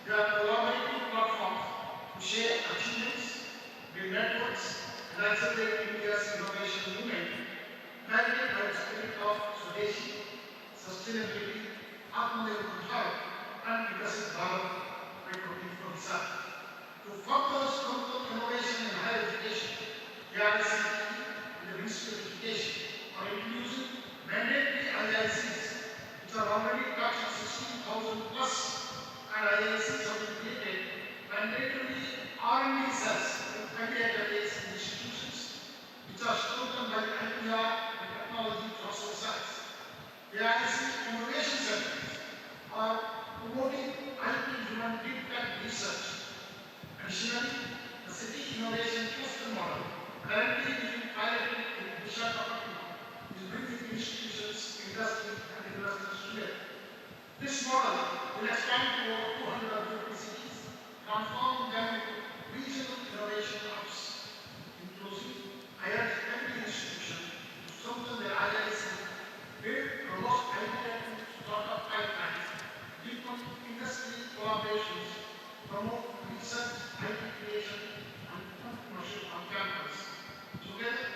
There are collaborative platforms to share achievements, build networks, and accelerate India's innovation movement, guided by the spirit of Swadeshi, sustainability, Atmanirbhar Bharat, and Vikasit Bharat by 2047. To further strengthen innovation in higher education, the IIC and the Ministry of Education are introducing mandatory IICs, which are already touching 16,000 plus, and IICs have been created mandatory R&D cells in database institutions, which are strengthened by IPR and technology transfer cells. The IIC Innovation Centers are promoting IP-driven deep tech research. Additionally, the City Innovation Cluster model, currently being piloted in Visakhapatnam, is bringing institutions, industry, and investors together. This model will expand to over 250 cities, transforming them into regional innovation hubs. In closing, I urge every institution to strengthen their IIC, build robust idea to startup pipelines, deepen industry collaborations, promote research, IP creation, and entrepreneurship on campus. Together,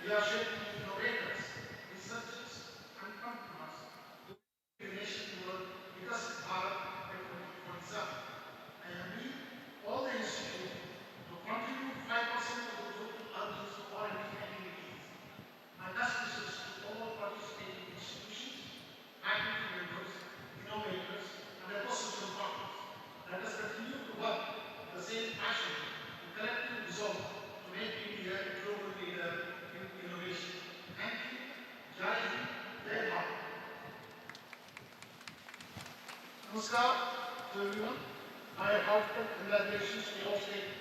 we are shaping innovators, researchers, and entrepreneurs to the nation toward Vikasit Bharat by 2047. I appeal all the institutions to contribute 5% of the total earnings to R&D activities. My best wishes to all participating institutions, faculty members, innovators, and ecosystem partners. Let us continue to work with the same passion and collective resolve to make India a global leader in innovation. Thank you. Jai Hind, Jai Bharat. Namaskar to everyone. My heartfelt congratulations to all stakeholders.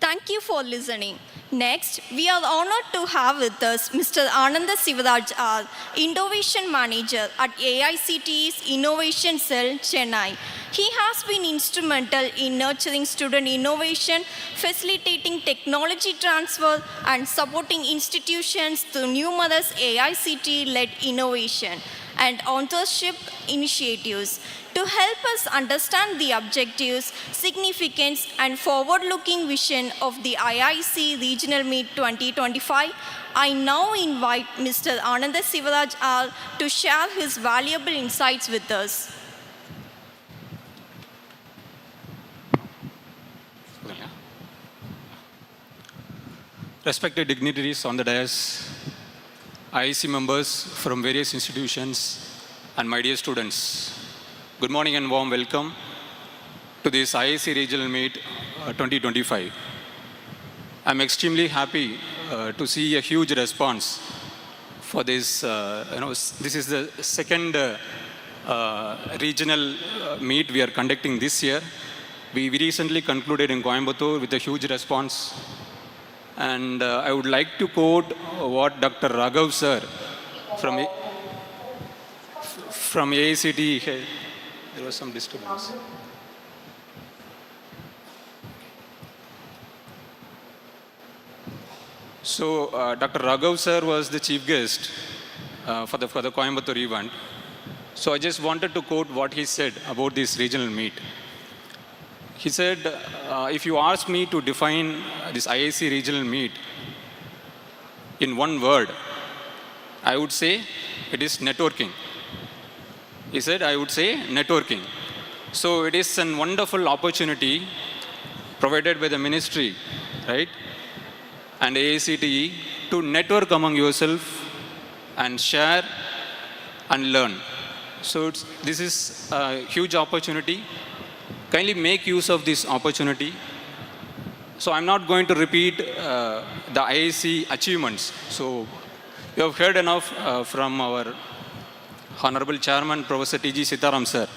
Thank you for listening. Next, we are honored to have with us Mr. Ananda Sivaraj R, Innovation Manager at AICTE's Innovation Cell, Chennai. He has been instrumental in nurturing student innovation, facilitating technology transfer, and supporting institutions through numerous AICTE-led innovation and authorship initiatives. To help us understand the objectives, significance, and forward-looking vision of the IIC Regional Meet 2025, I now invite Mr. Ananda Sivaraj R to share his valuable insights with us. Respected dignitaries on the dais, IIC members from various institutions, and my dear students, good morning and warm welcome to this IIC Regional Meet 2025. I'm extremely happy to see a huge response for this. This is the second regional meet we are conducting this year. We recently concluded in Coimbatore with a huge response. And I would like to quote what Dr. Raghav sir from AICT, there was some disturbance. So Dr. Raghav sir was the chief guest for the Coimbatore event. So I just wanted to quote what he said about this regional meet. He said, if you ask me to define this IIC regional meet in one word, I would say it is networking. He said, I would say networking. So it is a wonderful opportunity provided by the ministry, right, and AICTE to network among yourself and share and learn. So this is a huge opportunity. Kindly make use of this opportunity. So I'm not going to repeat the IIC achievements. So you have heard enough from our Honorable Chairman, Professor T.G. Sitaram sir.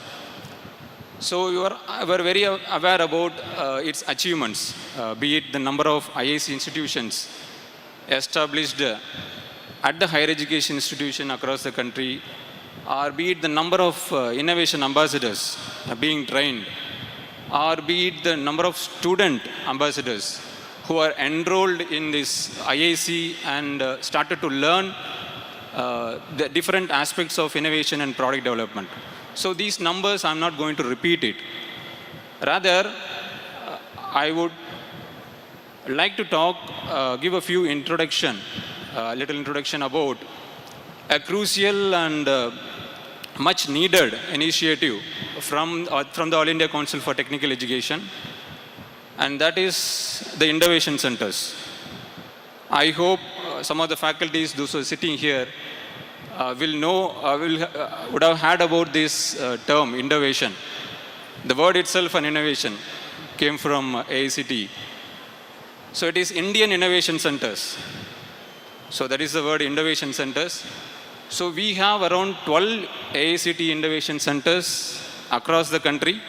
So you are very aware about its achievements, be it the number of IIC institutions established at the higher education institution across the country, or be it the number of innovation ambassadors being trained, or be it the number of student ambassadors who are enrolled in this IIC and started to learn the different aspects of innovation and product development. So these numbers, I'm not going to repeat it. Rather, I would like to give a few little introduction about a crucial and much needed initiative from the All India Council for Technical Education, and that is the innovation centers. I hope some of the faculties, those who are sitting here, would have heard about this term, innovation. The word itself, an innovation, came from AICT. So it is Indian Innovation Centers. So that is the word, innovation centers. So we have around 12 AICT innovation centers across the country.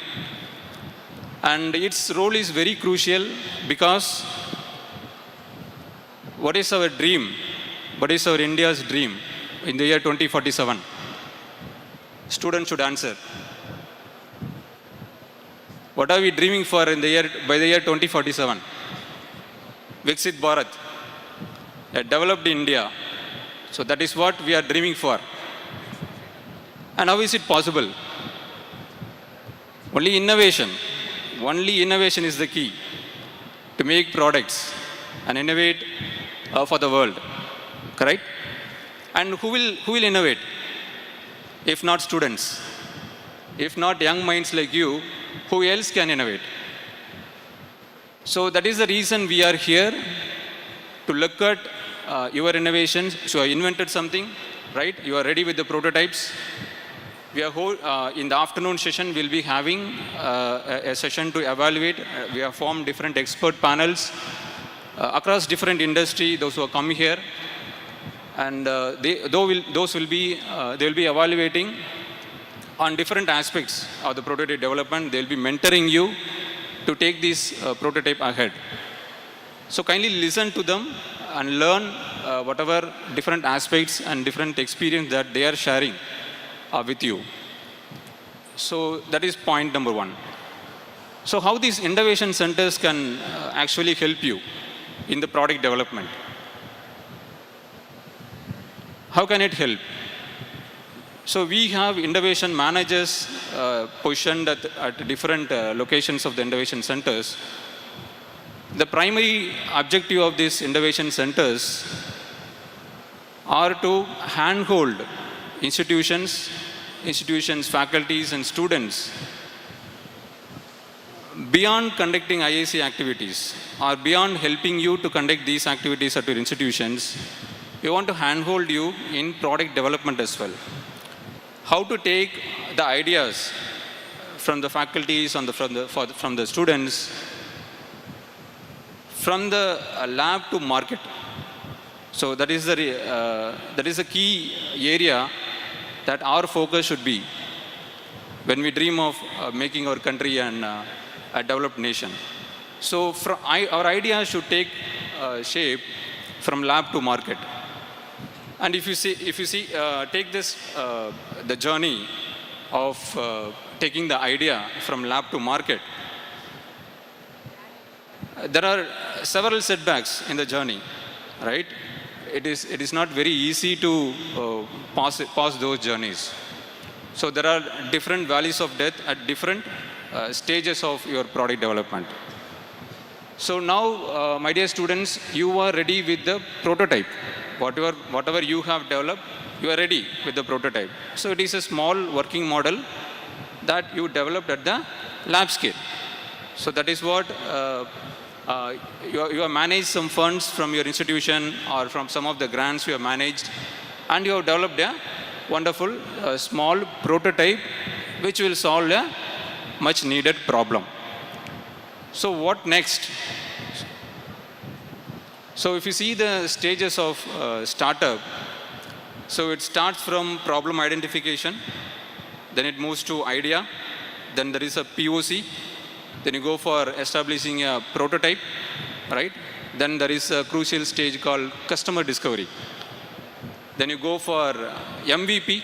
And its role is very crucial because what is our dream? What is our India's dream in the year 2047? Students should answer. What are we dreaming for by the year 2047? Viksit Bharat, a developed India. So that is what we are dreaming for. And how is it possible? Only innovation is the key to make products and innovate for the world. Correct? And who will innovate? If not students, if not young minds like you, who else can innovate? So that is the reason we are here, to look at your innovations. So you invented something, right? You are ready with the prototypes. In the afternoon session, we'll be having a session to evaluate. We have formed different expert panels across different industry, those who are coming here. And they'll be evaluating on different aspects of the prototype development. They'll be mentoring you to take this prototype ahead. So kindly listen to them and learn whatever different aspects and different experience that they are sharing with you. So that is point number one. So how these innovation centers can actually help you in the product development? How can it help? So we have innovation managers positioned at different locations of the innovation centers. The primary objective of these innovation centers are to handhold institutions, faculties and students beyond conducting IIC activities or beyond helping you to conduct these activities at your institutions. We want to handhold you in product development as well. How to take the ideas from the faculties, from the students, from the lab to market. So that is the key area that our focus should be when we dream of making our country a developed nation. So our ideas should take shape from lab to market. And if you see, take this, the journey of taking the idea from lab to market, there are several setbacks in the journey, right? It is not very easy to pass those journeys. So there are different valleys of death at different stages of your product development. So now, my dear students, you are ready with the prototype. Whatever you have developed, you are ready with the prototype. So it is a small working model that you developed at the lab scale. So that is what you have managed some funds from your institution or from some of the grants you have managed, and you have developed a wonderful small prototype which will solve a much needed problem. So what next? So if you see the stages of startup, so it starts from problem identification, then it moves to idea, then there is a POC, then you go for establishing a prototype, right? Then there is a crucial stage called customer discovery. Then you go for MVP,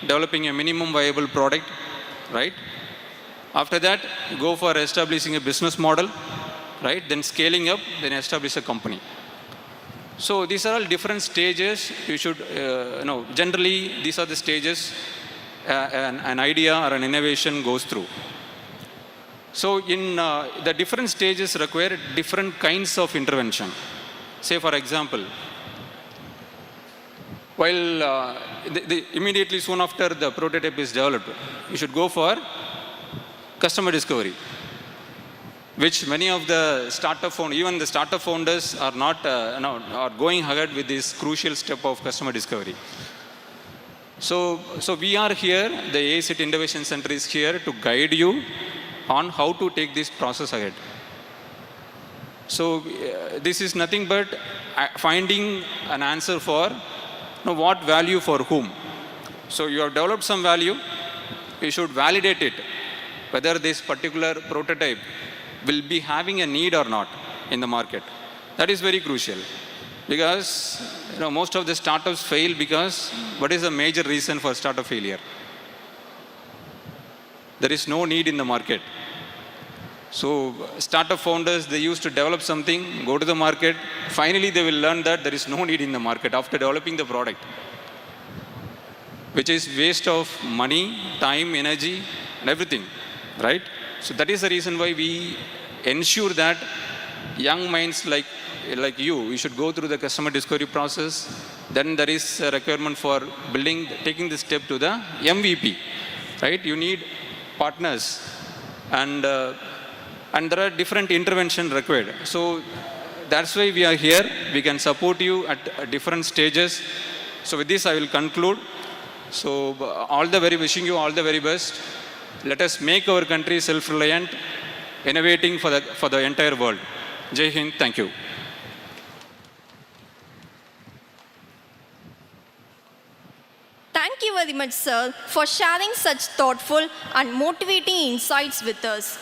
developing a minimum viable product, right? After that, you go for establishing a business model, right? Then scaling up, then establish a company. So these are all different stages. You should, generally these are the stages an idea or an innovation goes through. So in the different stages require different kinds of intervention. Say for example, while immediately soon after the prototype is developed, you should go for customer discovery, which many of the even the startup founders are not are going ahead with this crucial step of customer discovery. So we are here, the IIC Innovation Center is here to guide you on how to take this process ahead. So this is nothing but finding an answer for what value for whom. So you have developed some value, you should validate it, whether this particular prototype will be having a need or not in the market. That is very crucial, because most of the startups fail because what is the major reason for startup failure? There is no need in the market. So startup founders, they used to develop something, go to the market, finally they will learn that there is no need in the market after developing the product, which is waste of money, time, energy and everything, right? So that is the reason why we ensure that young minds like you should go through the customer discovery process. Then there is a requirement for taking the step to the MVP, right? You need partners, and there are different interventions required. So that's why we are here. We can support you at different stages. So with this, I will conclude. So wishing you all the very best. Let us make our country self-reliant, innovating for the entire world. Jai Hind. Thank you. Thank you very much, sir, for sharing such thoughtful and motivating insights with us.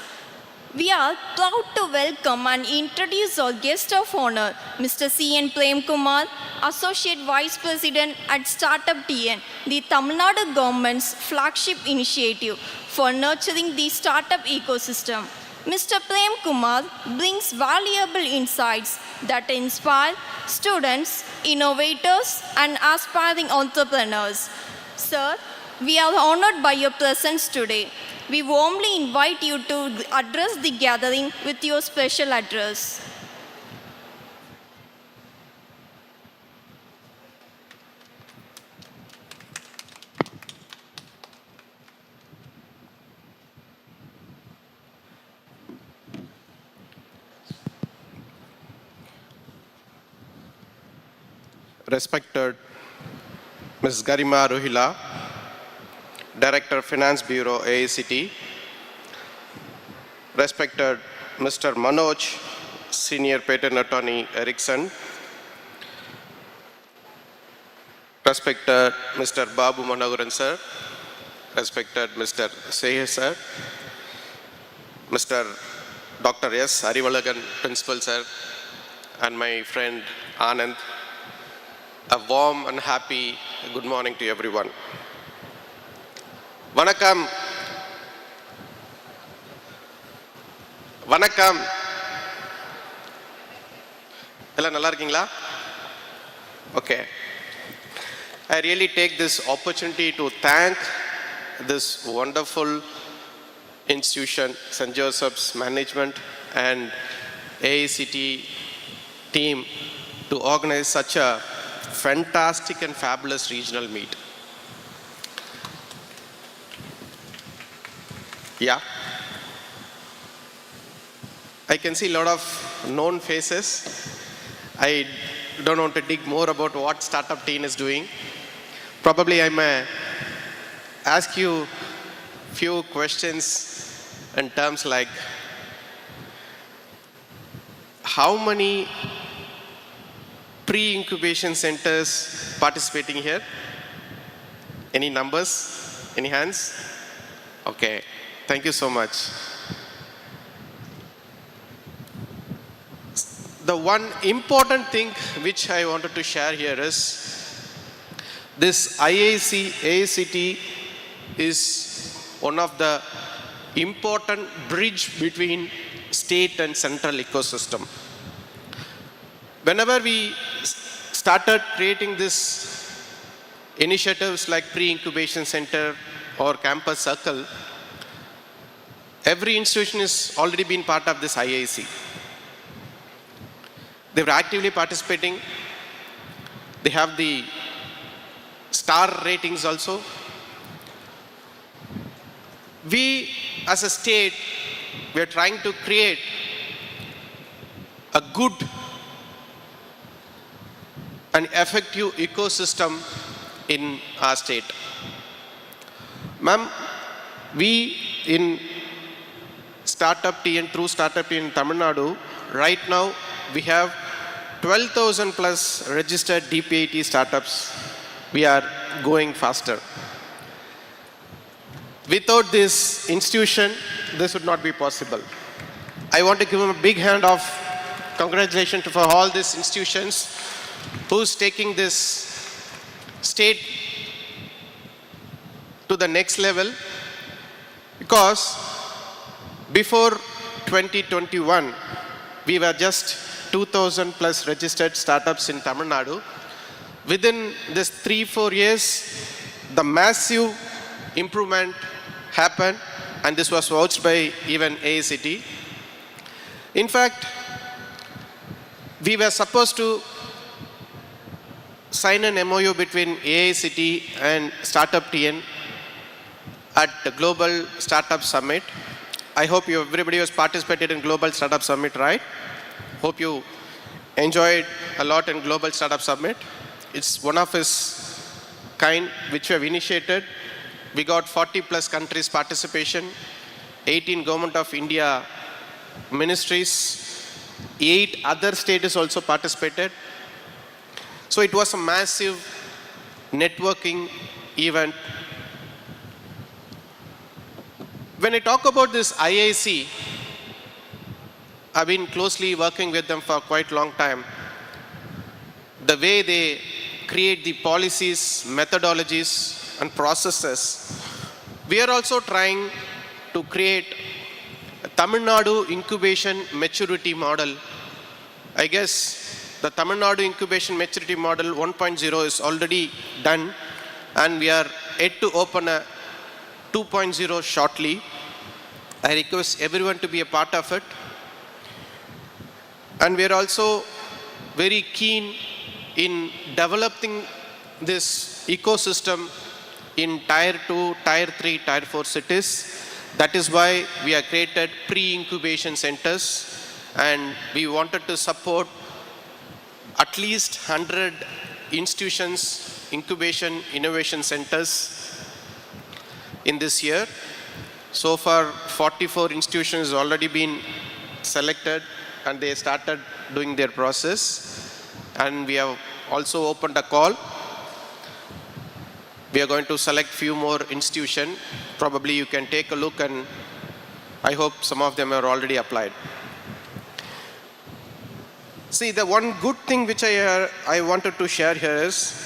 We are proud to welcome and introduce our guest of honor, Mr. C.N. Prem Kumar, Associate Vice President at Startup TN, the Tamil Nadu government's flagship initiative for nurturing the startup ecosystem. Mr. Prem Kumar brings valuable insights that inspire students, innovators, and aspiring entrepreneurs. Sir, we are honored by your presence today. We warmly invite you to address the gathering with your special address. Respected Ms. Garima Rohila, Director Finance Bureau, AICT. Respected Mr. Manoj, Senior Patent Attorney, Ericsson. Respected Mr. Babu Manogaran, sir. Respected Mr. Seher, sir. Mr. Dr. S. Arivalagan, Principal, sir. And my friend Anand. A warm and happy good morning to everyone. Vanakkam. Vanakkam. Ella nalla irkingla? Okay. I really take this opportunity to thank this wonderful institution, St. Joseph's management and AICT team to organize such a fantastic and fabulous regional meet. Yeah. I can see a lot of known faces. I don't want to dig more about what startup team is doing. Probably I may ask you few questions in terms like how many pre-incubation centers participating here? Any numbers? Any hands? Okay, thank you so much. The one important thing which I wanted to share here is this IICT is one of the important bridge between state and central ecosystem. Whenever we started creating this initiatives like pre-incubation center or campus circle, every institution is already been part of this IIC. They were actively participating. They have the star ratings also. We as a state, we are trying to create a good and effective ecosystem in our state. Ma'am, we in Startup TN, through Startup TN in Tamil Nadu, right now we have 12,000 plus registered DPIT startups. We are going faster. Without this institution, this would not be possible. I want to give them a big hand of congratulations for all these institutions who's taking this state to the next level, because before 2021, we were just 2,000 plus registered startups in Tamil Nadu. Within this 3-4 years, the massive improvement happened, and this was vouched by even AICT. In fact, we were supposed to sign an MOU between AICT and Startup TN at the Global Startup Summit. I hope everybody has participated in Global Startup Summit, right? Hope you enjoyed a lot in Global Startup Summit. It's one of its kind which we have initiated. We got 40 plus countries participation, 18 Government of India ministries, 8 other states also participated. So it was a massive networking event. When I talk about this IIC, I've been closely working with them for quite a long time. The way they create the policies, methodologies, and processes. We are also trying to create a Tamil Nadu incubation maturity model. I guess the Tamil Nadu incubation maturity model 1.0 is already done, and we are yet to open a 2.0 shortly. I request everyone to be a part of it. And we are also very keen in developing this ecosystem in Tier 2, Tier 3, Tier 4 cities. That is why we have created pre-incubation centers, and we wanted to support at least 100 institutions, incubation, innovation centers in this year. So far, 44 institutions already been selected, and they started doing their process. And we have also opened a call. We are going to select few more institutions. Probably you can take a look, and I hope some of them are already applied. See, the one good thing which I wanted to share here is,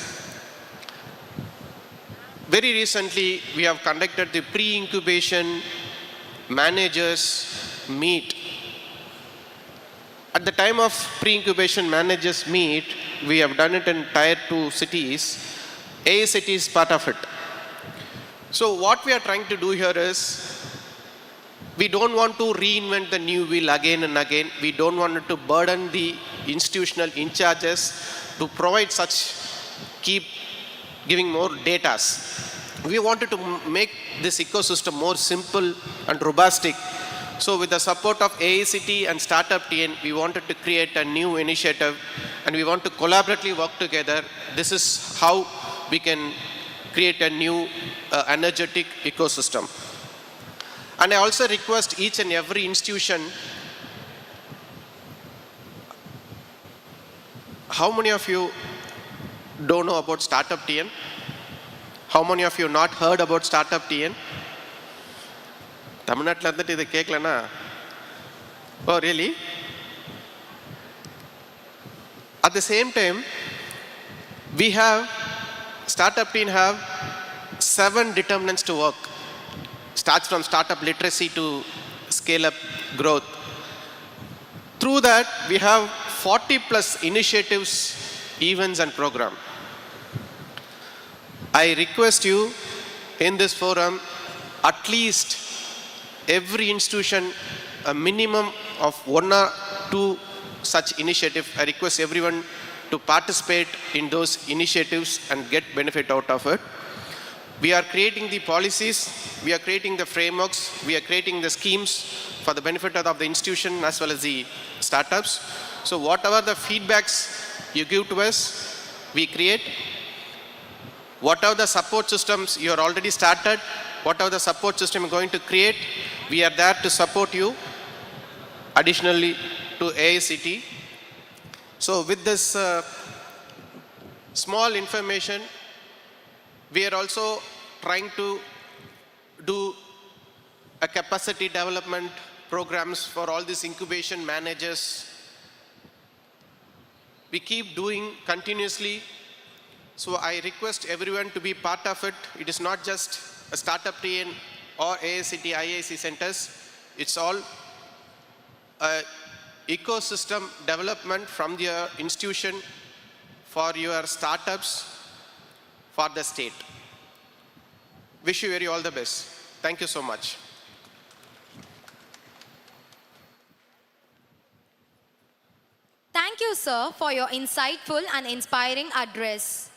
very recently we have conducted the pre-incubation managers meet. At the time of pre-incubation managers meet, we have done it in Tier 2 cities. AICT is part of it. So what we are trying to do here is, we don't want to reinvent the new wheel again and again. We don't want to burden the institutional in charges to provide such, keep giving more data. We wanted to make this ecosystem more simple and robust. So with the support of AICT and Startup TN, we wanted to create a new initiative, and we want to collaboratively work together. This is how we can create a new energetic ecosystem. And I also request each and every institution, how many of you don't know about Startup TN? How many of you not heard about Startup TN? Tamil Nadu irundhattu idu keklana? Oh, really? At the same time, we have, Startup TN have 7 determinants to work. Starts from startup literacy to scale up growth. Through that, we have 40 plus initiatives, events and program. I request you in this forum, at least every institution, a minimum of 1 or 2 such initiatives. I request everyone to participate in those initiatives and get benefit out of it. We are creating the policies, we are creating the frameworks, we are creating the schemes for the benefit of the institution as well as the startups. So whatever the feedbacks you give to us, we create. Whatever the support systems you are already started, whatever the support system you're going to create, we are there to support you. Additionally to AICT. So with this small information, we are also trying to do a capacity development programs for all these incubation managers. We keep doing continuously. So I request everyone to be part of it. It is not just a startup TN or AICT, IIC centers. It's all ecosystem development from your institution for your startups for the state. Wish you very all the best. Thank you so much. Thank you, sir, for your insightful and inspiring address.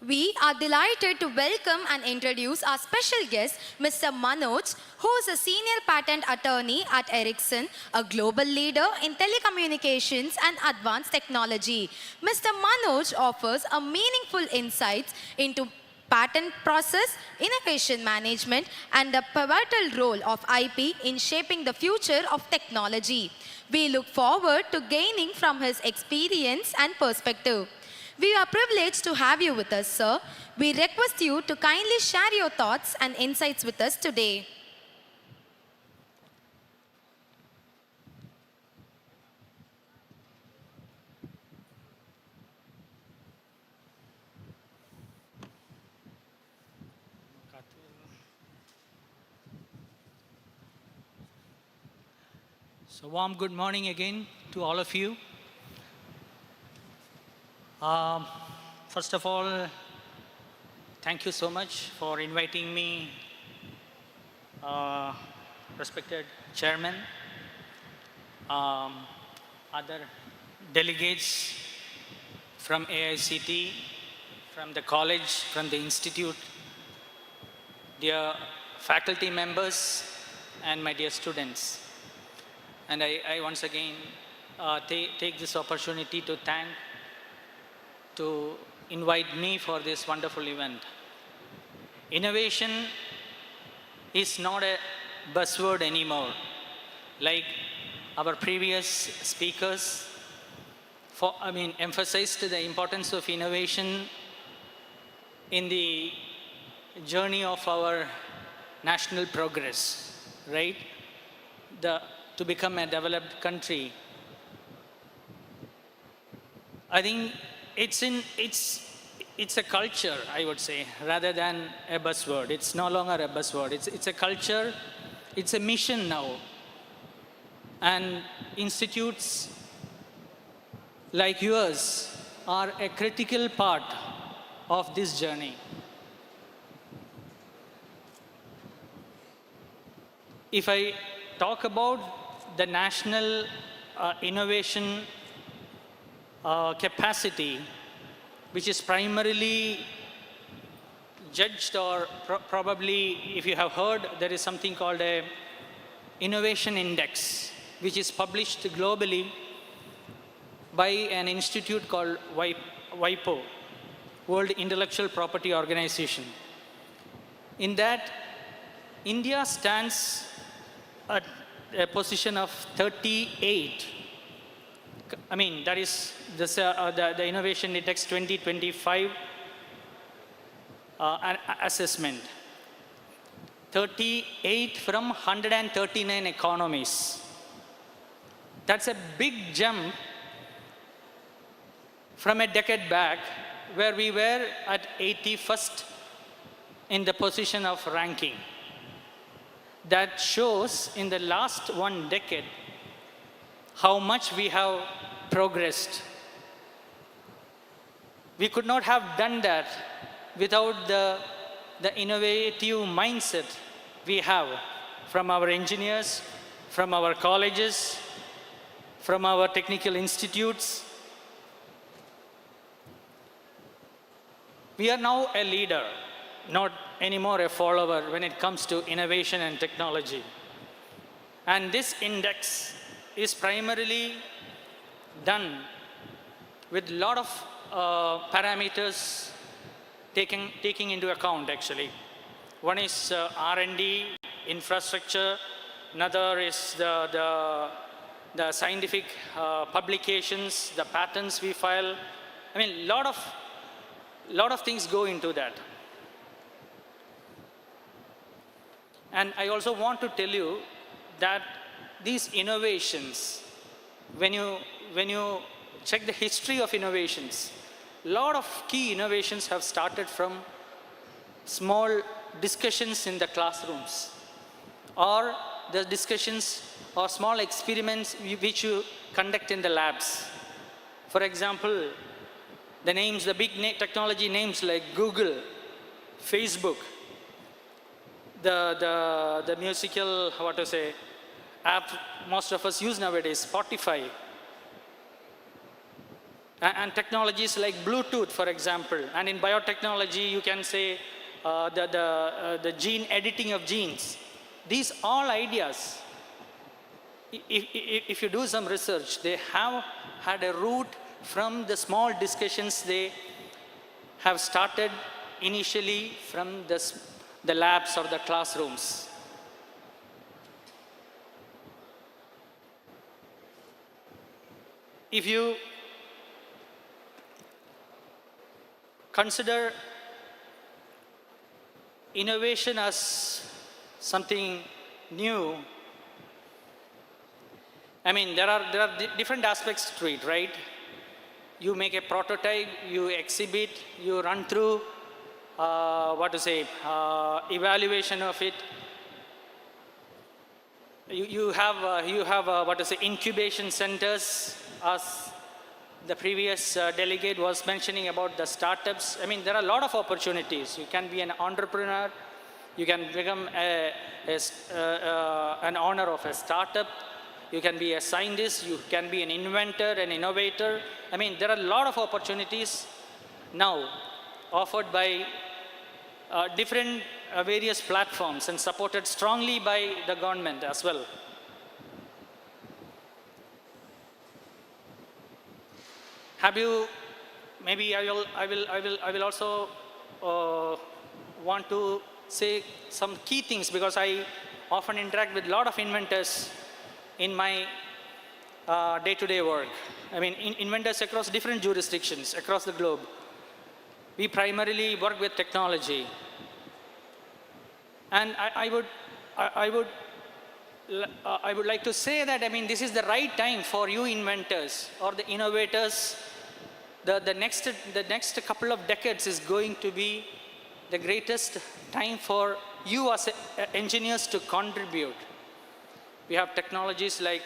We are delighted to welcome and introduce our special guest, Mr. Manoj, who is a senior patent attorney at Ericsson, a global leader in telecommunications and advanced technology. Mr. Manoj offers a meaningful insights into patent process, innovation management, and the pivotal role of IP in shaping the future of technology. We look forward to gaining from his experience and perspective. We are privileged to have you with us, sir. We request you to kindly share your thoughts and insights with us today. So warm good morning again to all of you. First of all, thank you so much for inviting me, respected chairman, other delegates from AICT, from the college, from the institute, dear faculty members, and my dear students. And I once again take this opportunity to invite me for this wonderful event. Innovation is not a buzzword anymore. Like our previous speakers emphasized the importance of innovation in the journey of our national progress, right? To become a developed country. I think it's a culture, I would say, rather than a buzzword. It's no longer a buzzword. It's a culture. It's a mission now. And institutes like yours are a critical part of this journey. If I talk about the national innovation capacity, which is primarily judged, or probably, if you have heard, there is something called a innovation index, which is published globally by an institute called WIPO, World Intellectual Property Organization. In that, India stands at a position of 38. I mean, that is the Innovation Index 2025 assessment. 38 from 139 economies. That's a big jump from a decade back, where we were at 81st in the position of ranking. That shows in the last 1 decade how much we have progressed. We could not have done that without the the innovative mindset we have from our engineers, from our colleges, from our technical institutes. We are now a leader, not anymore a follower when it comes to innovation and technology. And this index is primarily done with a lot of parameters taking into account actually. One is R&D, infrastructure, another is the scientific publications, the patents we file. I mean, lot of things go into that. And I also want to tell you that these innovations, when you check the history of innovations, a lot of key innovations have started from small discussions in the classrooms, or the discussions or small experiments which you conduct in the labs. For example, the big technology names like Google, Facebook, the musical, app most of us use nowadays, Spotify, and technologies like Bluetooth, for example. And in biotechnology, you can say the gene editing of genes. These all ideas, if you do some research, they have had a root from the small discussions they have started initially from the labs or the classrooms. If you consider innovation as something new, I mean, there are different aspects to it, right? You make a prototype, you exhibit, you run through, evaluation of it. You have incubation centers, as the previous delegate was mentioning about the startups. I mean, there are a lot of opportunities. You can be an entrepreneur, you can become an owner of a startup, you can be a scientist, you can be an inventor, an innovator. I mean, there are a lot of opportunities now offered by different various platforms and supported strongly by the government as well. Have you, maybe I will also want to say some key things, because I often interact with a lot of inventors in my day-to-day work. I mean, inventors across different jurisdictions across the globe. We primarily work with technology. And I would like to say that, I mean, this is the right time for you inventors or the innovators. The next couple of decades is going to be the greatest time for you as engineers to contribute. We have technologies like,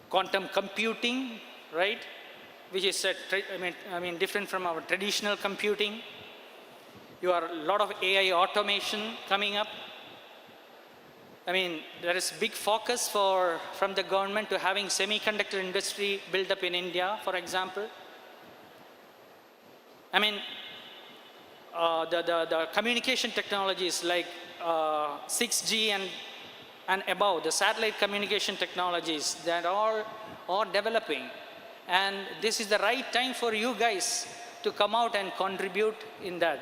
quantum computing, right? Which is, different from our traditional computing. You have a lot of AI automation coming up. I mean, there is big focus from the government to having semiconductor industry built up in India, for example. I mean, the communication technologies like 6G and above, the satellite communication technologies, that are all developing. And this is the right time for you guys to come out and contribute in that.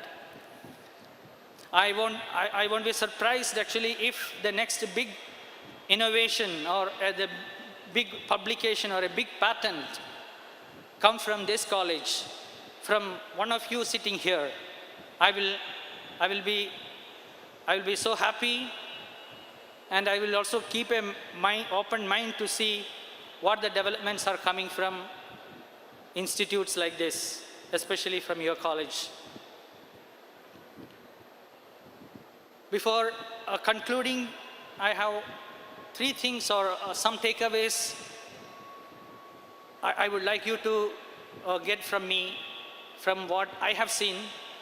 I won't be surprised actually if the next big innovation or the big publication or a big patent come from this college, from one of you sitting here. I will be so happy, and I will also keep a open mind to see what the developments are coming from institutes like this, especially from your college. Before concluding, I have three things or some takeaways I would like you to get from me, from what I have seen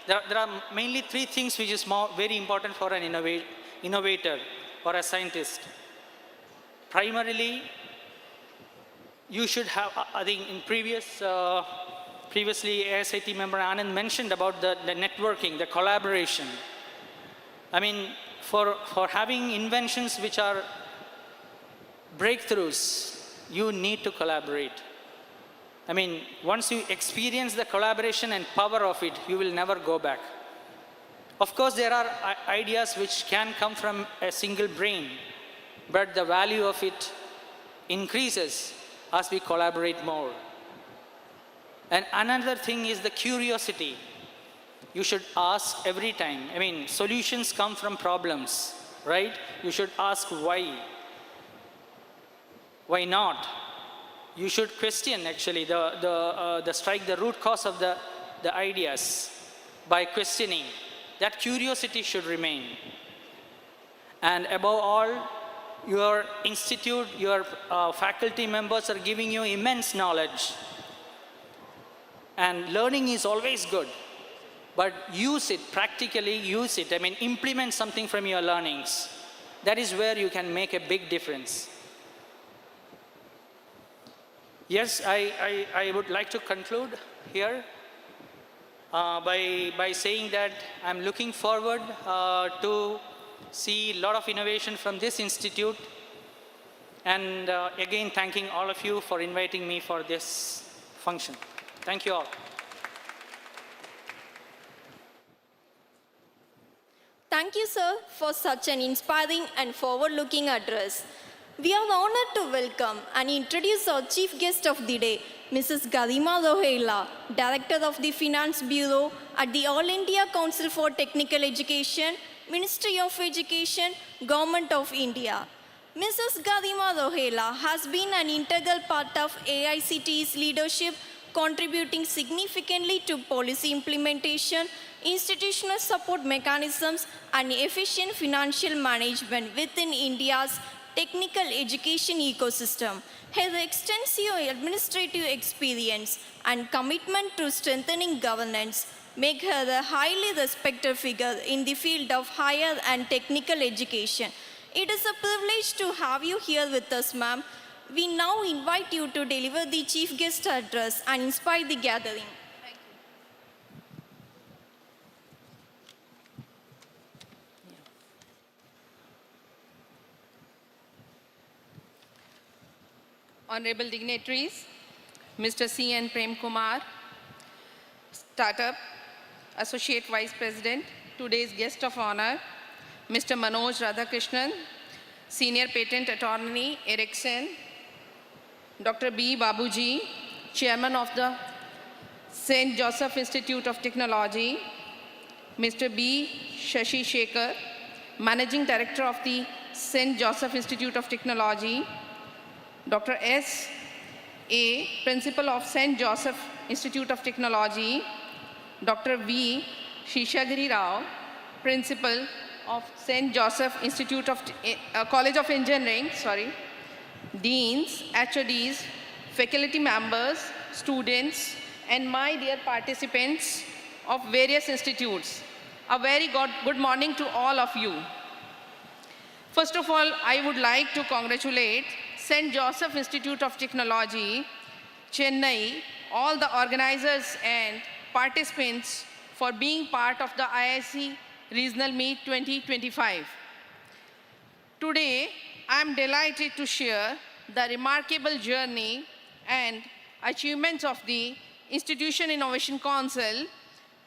there are mainly three things which is very important for an innovator or a scientist. Primarily, you should have, I think in previously ASIT member Anand mentioned about the networking, the collaboration. I mean, for having inventions which are breakthroughs, you need to collaborate. I mean, once you experience the collaboration and power of it, you will never go back. Of course, there are ideas which can come from a single brain, but the value of it increases as we collaborate more. And another thing is the curiosity. You should ask every time. I mean, solutions come from problems, right? You should ask why. Why not? You should question actually strike the root cause of the ideas by questioning. That curiosity should remain. And above all, your institute, your faculty members are giving you immense knowledge. And learning is always good, but use it, practically use it. I mean, implement something from your learnings. That is where you can make a big difference. Yes, I would like to conclude here by saying that I'm looking forward to see a lot of innovation from this institute. And again, thanking all of you for inviting me for this function. Thank you all. Thank you, sir, for such an inspiring and forward-looking address. We are honored to welcome and introduce our chief guest of the day, Mrs. Garima Rohela, Director of the Finance Bureau at the All India Council for Technical Education, Ministry of Education, Government of India. Mrs. Garima Rohela has been an integral part of AICTE's leadership, contributing significantly to policy implementation, institutional support mechanisms, and efficient financial management within India's technical education ecosystem. Her extensive administrative experience and commitment to strengthening governance make her a highly respected figure in the field of higher and technical education. It is a privilege to have you here with us, ma'am. We now invite you to deliver the chief guest address and inspire the gathering. Thank you. Honorable dignitaries, Mr. C.N. Prem Kumar, Startup Associate Vice President, today's guest of honor, Mr. Manoj Radhakrishnan, Senior Patent Attorney, Ericsson, Dr. B. Babuji, Chairman of the St. Joseph Institute of Technology, Mr. B. Shashi Shekhar, Managing Director of the St. Joseph Institute of Technology, Dr. S. A., Principal of St. Joseph Institute of Technology, Dr. V. Shishagiri Rao, Principal of St. Joseph Institute of College of Engineering, Deans, HODs, faculty members, students, and my dear participants of various institutes. A very good morning to all of you. First of all, I would like to congratulate St. Joseph Institute of Technology, Chennai, all the organizers and participants for being part of the IIC Regional Meet 2025. Today, I am delighted to share the remarkable journey and achievements of the Institution Innovation Council,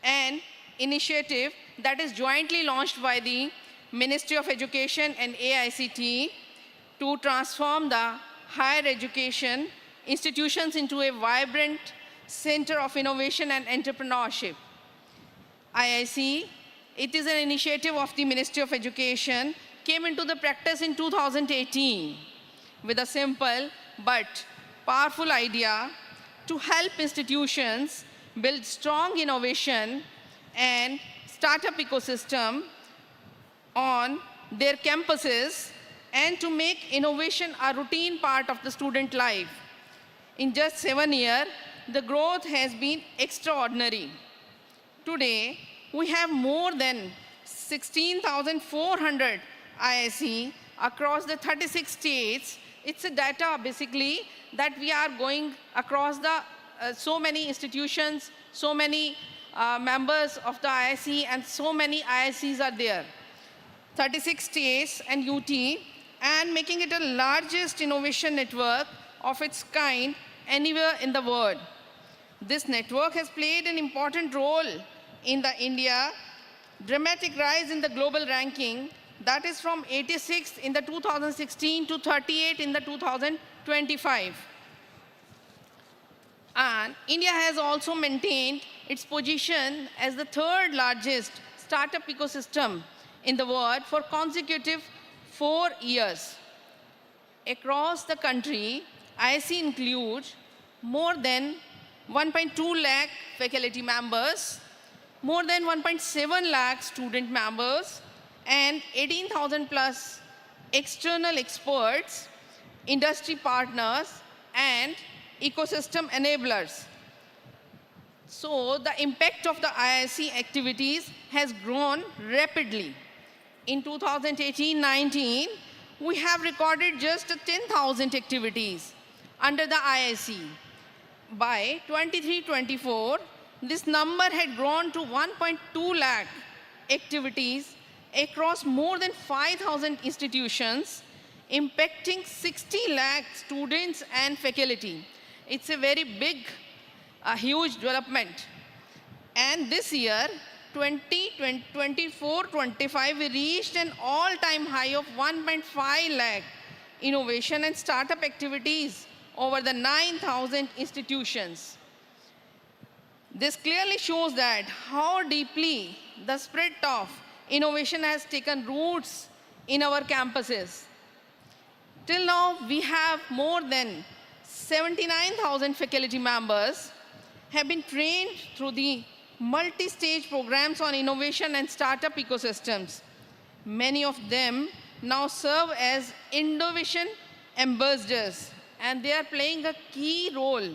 an initiative that is jointly launched by the Ministry of Education and AICTE to transform the higher education institutions into a vibrant center of innovation and entrepreneurship. IIC, it is an initiative of the Ministry of Education, came into the practice in 2018 with a simple but powerful idea to help institutions build strong innovation and startup ecosystem on their campuses and to make innovation a routine part of the student life. In just 7 years, the growth has been extraordinary. Today, we have more than 16,400 IIC across the 36 states. It's a data basically that we are going across the so many institutions, so many members of the IIC, and so many IICs are there. 36 states and UT, and making it the largest innovation network of its kind anywhere in the world. This network has played an important role in the India dramatic rise in the global ranking, that is from 86th in the 2016 to 38 in the 2025. And India has also maintained its position as the third largest startup ecosystem in the world for consecutive 4 years. Across the country, IIC includes more than 1.2 lakh faculty members, more than 1.7 lakh student members, and 18,000 plus external experts, industry partners, and ecosystem enablers. So the impact of the IIC activities has grown rapidly. In 2018-19, we have recorded just 10,000 activities under the IIC. By 23-24, this number had grown to 1.2 lakh activities across more than 5,000 institutions, impacting 60 lakh students and faculty. It's a very big, huge development. And this year, 2024-25, we reached an all-time high of 1.5 lakh innovation and startup activities over the 9,000 institutions. This clearly shows that how deeply the spirit of innovation has taken roots in our campuses. Till now, we have more than 79,000 faculty members have been trained through the multi-stage programs on innovation and startup ecosystems. Many of them now serve as innovation ambassadors, and they are playing a key role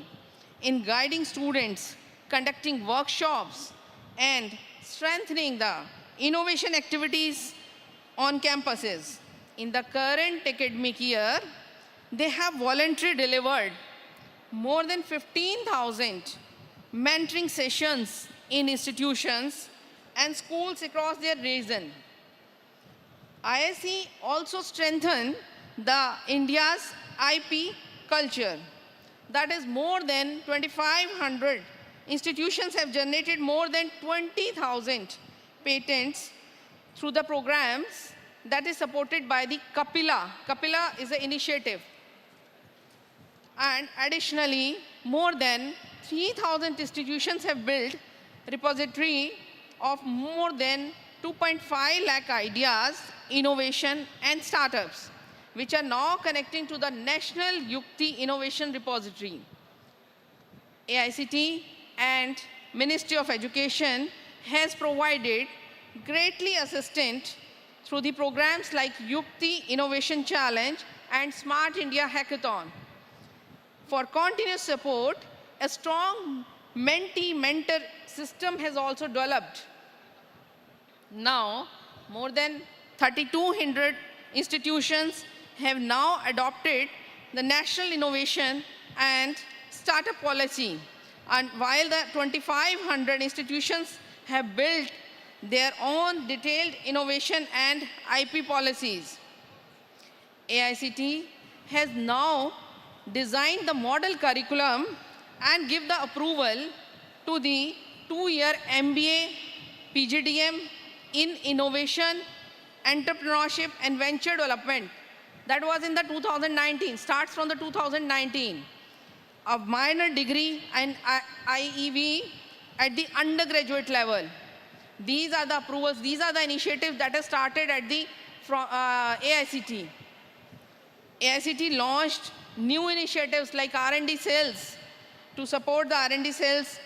in guiding students, conducting workshops, and strengthening the innovation activities on campuses. In the current academic year, they have voluntarily delivered more than 15,000 mentoring sessions in institutions and schools across their region. IIC also strengthened the India's IP culture. That is, more than 2,500 institutions have generated more than 20,000 patents through the programs that is supported by the Kapila. Kapila is an initiative. And additionally, more than 3,000 institutions have built repository of more than 2.5 lakh ideas, innovation, and startups, which are now connecting to the National Yukti Innovation Repository. AICT and Ministry of Education has provided greatly assistance through the programs like Yukti Innovation Challenge and Smart India Hackathon. For continuous support, a strong mentee-mentor system has also developed. Now, more than 3,200 institutions have now adopted the National Innovation and Startup Policy, and while the 2,500 institutions have built their own detailed innovation and IP policies. AICT has now designed the model curriculum and give the approval to the 2-year MBA PGDM in Innovation, Entrepreneurship and Venture Development. That was in the 2019, starts from the 2019. A minor degree and IEV at the undergraduate level. These are the approvals, these are the initiatives that have started at the AICT. AICT launched new initiatives like R&D cells. To support the R&D cells,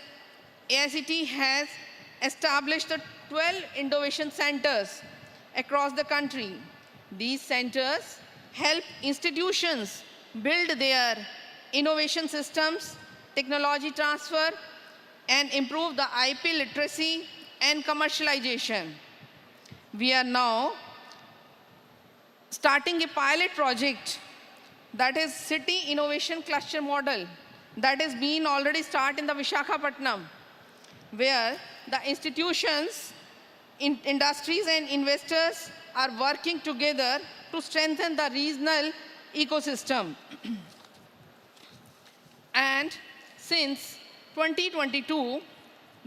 AICT has established 12 innovation centers across the country. These centers help institutions build their innovation systems, technology transfer, and improve the IP literacy and commercialization. We are now starting a pilot project, that is City Innovation Cluster Model, that is being already started in the Visakhapatnam, where the institutions, industries and investors are working together to strengthen the regional ecosystem. And since 2022,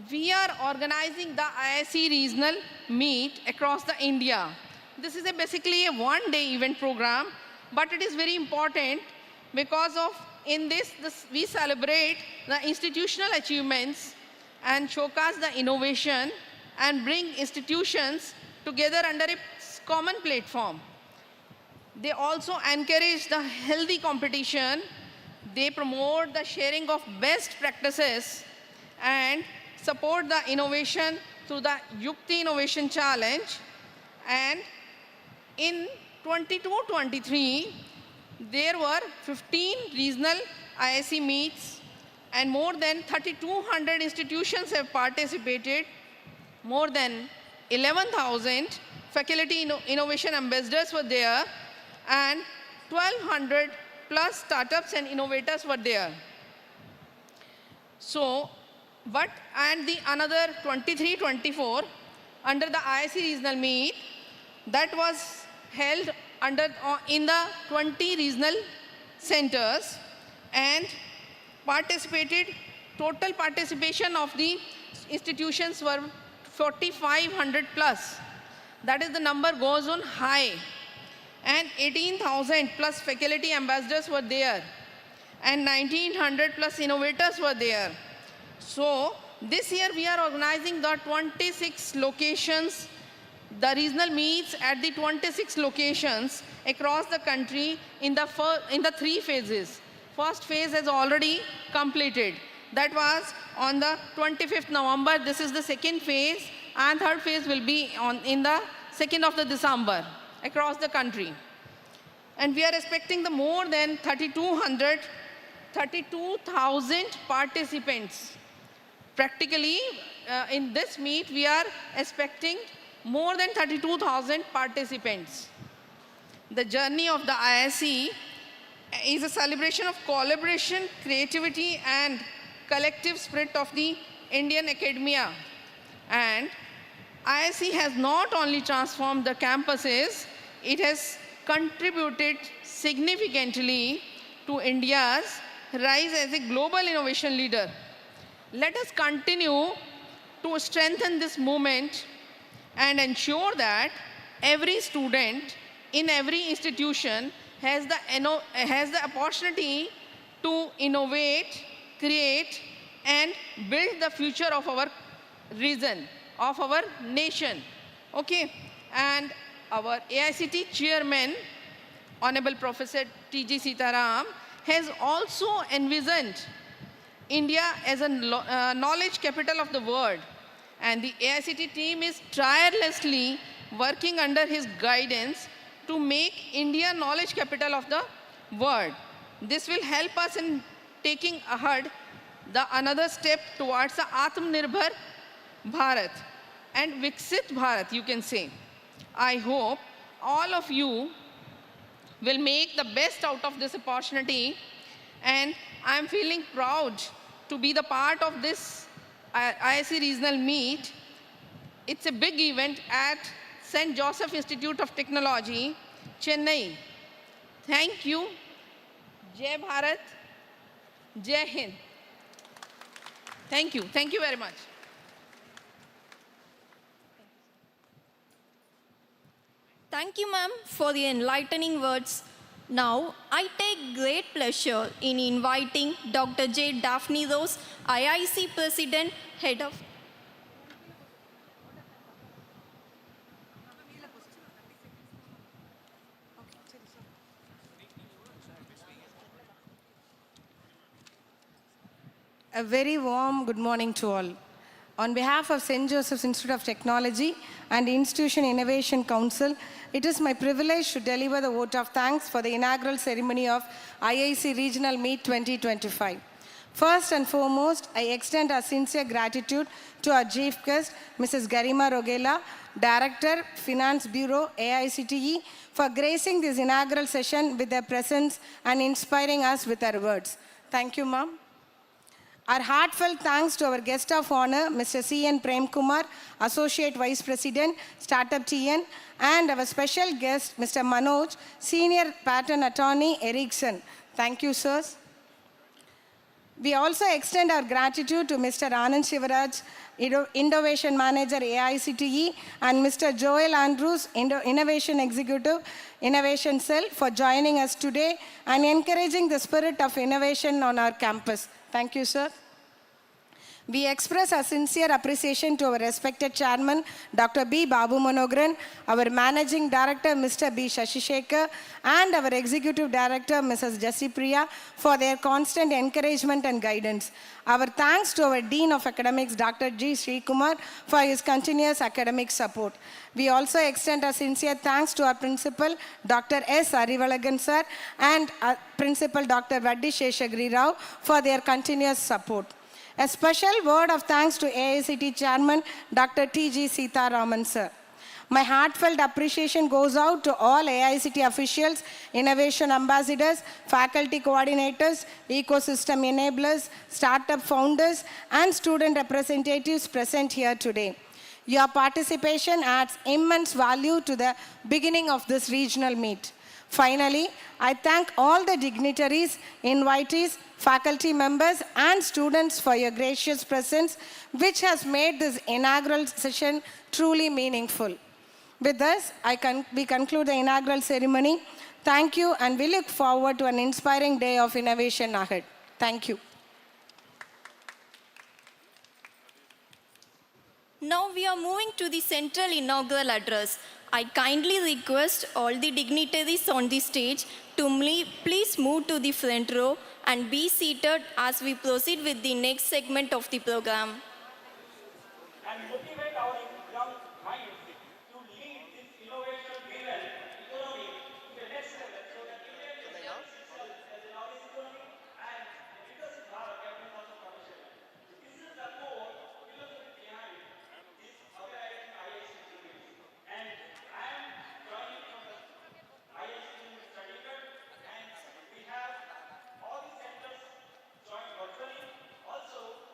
we are organizing the IIC Regional Meet across the India. This is basically a one-day event program, but it is very important because of in this we celebrate the institutional achievements and showcase the innovation and bring institutions together under a common platform. They also encourage the healthy competition. They promote the sharing of best practices and support the innovation through the Yukti Innovation Challenge. And in 22-23, there were 15 regional IIC meets and more than 3,200 institutions have participated. More than 11,000 faculty innovation ambassadors were there and 1,200 plus startups and innovators were there. So, and the another 23-24 under the IIC Regional Meet that was held in the 20 regional centers, and total participation of the institutions were 4,500 plus. That is, the number goes on high. And 18,000 plus faculty ambassadors were there. And 1,900 plus innovators were there. So this year we are organizing the 26 locations, the regional meets at the 26 locations across the country in the 3 phases. First phase has already completed. That was on the 25th November. This is the second phase, and third phase will be in the 2nd of the December across the country. And we are expecting the more than 32,000 participants. Practically, in this meet, we are expecting more than 32,000 participants. The journey of the IIC is a celebration of collaboration, creativity, and collective spirit of the Indian academia. And IIC has not only transformed the campuses, it has contributed significantly to India's rise as a global innovation leader. Let us continue to strengthen this movement and ensure that every student in every institution has the opportunity to innovate, create, and build the future of our region, of our nation. Okay, and our AICT chairman, Honorable Professor T.G. Sitaram, has also envisioned India as a knowledge capital of the world. And the AICT team is tirelessly working under his guidance to make India knowledge capital of the world. This will help us in taking ahead another step towards the Atmanirbhar Bharat and Viksit Bharat, you can say. I hope all of you will make the best out of this opportunity, and I'm feeling proud to be the part of this IIC Regional Meet. It's a big event at St. Joseph Institute of Technology, Chennai. Thank you. Jai Bharat, Jai Hind. Thank you. Thank you very much. Thank you, ma'am, for the enlightening words. Now, I take great pleasure in inviting Dr. J. Daphne Rose, IIC President, Head of... A very warm good morning to all. On behalf of St. Joseph's Institute of Technology and Institution Innovation Council, it is my privilege to deliver the vote of thanks for the inaugural ceremony of IIC Regional Meet 2025. First and foremost, I extend our sincere gratitude to our chief guest, Mrs. Garima Rogela, Director, Finance Bureau, AICTE, for gracing this inaugural session with their presence and inspiring us with their words. Thank you, ma'am. Our heartfelt thanks to our guest of honor, Mr. C.N. Prem Kumar, Associate Vice President, Startup TN, and our special guest, Mr. Manoj, Senior Patent Attorney, Ericsson. Thank you, sirs. We also extend our gratitude to Mr. Anand Shivaraj, Innovation Manager, AICTE, and Mr. Joel Andrews, Innovation Executive, Innovation Cell, for joining us today and encouraging the spirit of innovation on our campus. Thank you, sir. We express our sincere appreciation to our respected chairman, Dr. B. Babu Manogran, our managing director, Mr. B. Shashishekar, and our executive director, Mrs. Jassi Priya, for their constant encouragement and guidance. Our thanks to our Dean of Academics, Dr. G. Srikumar, for his continuous academic support. We also extend our sincere thanks to our principal, Dr. S. Arivalagan sir, and our principal, Dr. Vaddi Sheshagiri Rao, for their continuous support. A special word of thanks to AICT Chairman Dr. T.G. Sitaraman sir. My heartfelt appreciation goes out to all AICT officials, innovation ambassadors, faculty coordinators, ecosystem enablers, startup founders, and student representatives present here today. Your participation adds immense value to the beginning of this regional meet. Finally, I thank all the dignitaries, invitees, faculty members, and students for your gracious presence, which has made this inaugural session truly meaningful. With this, we conclude the inaugural ceremony. Thank you, and we look forward to an inspiring day of innovation ahead. Thank you. Now we are moving to the central inaugural address. I kindly request all the dignitaries on the stage to please move to the front row and be seated as we proceed with the next segment of the program. And motivate our young minds to lead this innovation-driven economy to the next level so that India can establish itself as a knowledge economy and a leadership Bharat can be also professional. This is the core philosophy behind this organizing IIC Meet. And I am joining from the IIC Meet Chandigarh, and we have all the centers join virtually. Also,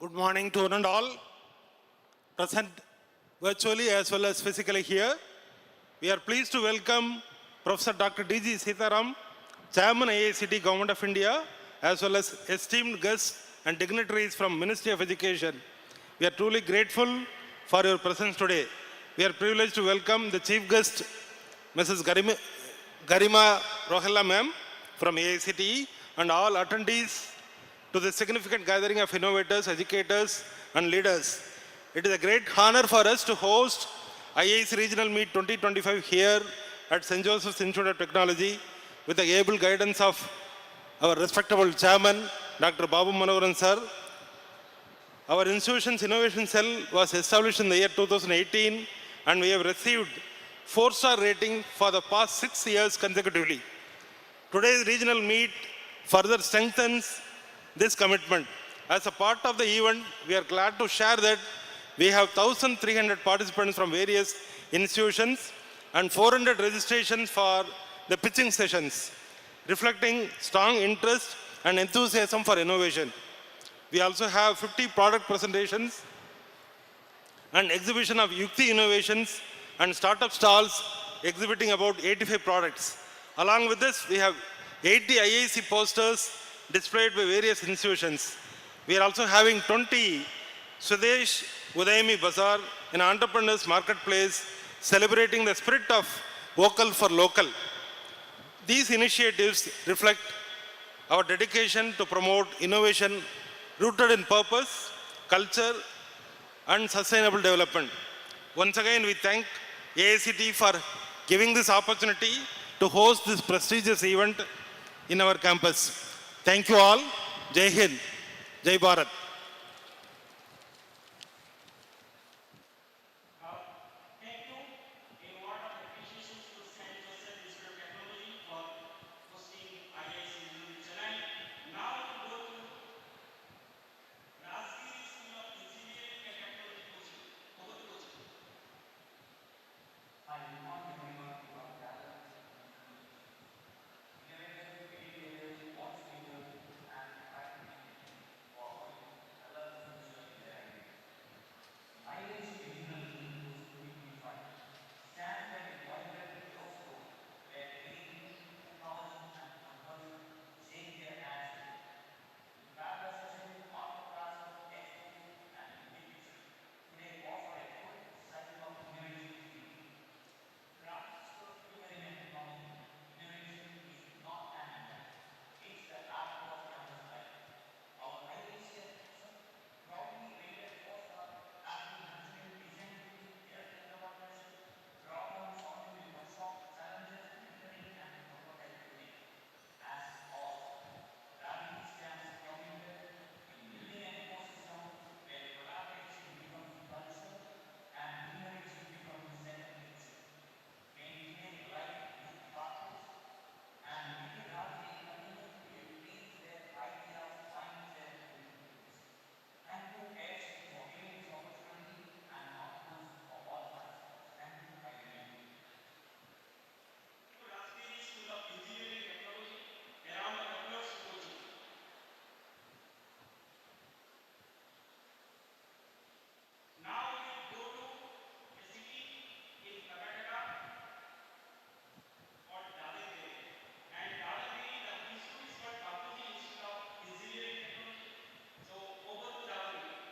Good morning to one and all present virtually as well as physically here. We are pleased to welcome Professor Dr. D.G. Sitaram, Chairman IICT Government of India, as well as esteemed guests and dignitaries from Ministry of Education. We are truly grateful for your presence today. We are privileged to welcome the Chief Guest, Mrs. Garima Rohella Ma'am from IICT, and all attendees to the significant gathering of innovators, educators, and leaders. It is a great honor for us to host IIC Regional Meet 2025 here at St. Joseph's Institute of Technology with the able guidance of our respectable chairman, Dr. Babu Manoharan sir. Our institution's innovation cell was established in the year 2018 and we have received 4-star rating for the past 6 years consecutively. Today's regional meet further strengthens this commitment. As a part of the event, we are glad to share that we have 1,300 participants from various institutions and 400 registrations for the pitching sessions, reflecting strong interest and enthusiasm for innovation. We also have 50 product presentations and exhibition of Yukti innovations and startup stalls exhibiting about 85 products. Along with this, we have 80 IIC posters displayed by various institutions. We are also having 20 Swadesh Udayami Bazaar, an entrepreneur's marketplace celebrating the spirit of vocal for local. These initiatives reflect our dedication to promote innovation rooted in purpose, culture, and sustainable development. Once again, we thank AICT for giving this opportunity to host this prestigious event in our campus. Thank you all. Jai Hind. Jai Bharat. Thank you. A word of appreciation to St. Joseph Institute of Technology for hosting IIC in Chennai. Now we go to Rajgiri School of Engineering and Technology coaching. Over to coaching. I inform everyone who are gathered in this meeting. Innovators, educators, thought leaders, and practitioners for offering relevant research in their areas. The IIC Regional Meet 2025 stands like a vibrant crossroad where creativity, technology, and conversion shake their hands together. The parallel session, masterclass, expo, and exhibition today offer a full cycle of innovation experience. Transfer engineering and technology, innovation is not an event. It's the heart of campus life. Our IIC proudly rated 4-star after nurturing design thinking, real-time collaboration, problem-solving with workshop, challenges, mentoring, and prototype building. As all gravity stands committed in building an ecosystem where collaboration becomes culture and innovation becomes second nature. May we make life with partners and make it happy continue to be a place where ideas find their opportunities. Thank you, AICT, for giving this opportunity and confidence of all participants. Thank you. I remain. To Rajgiri School of Engineering and Technology. A round of applause to coaching. Now we go to a city in Karnataka called Davangere. And Davangere, the institute is called Bapuji Institute of Engineering and Technology. So over to Davangere.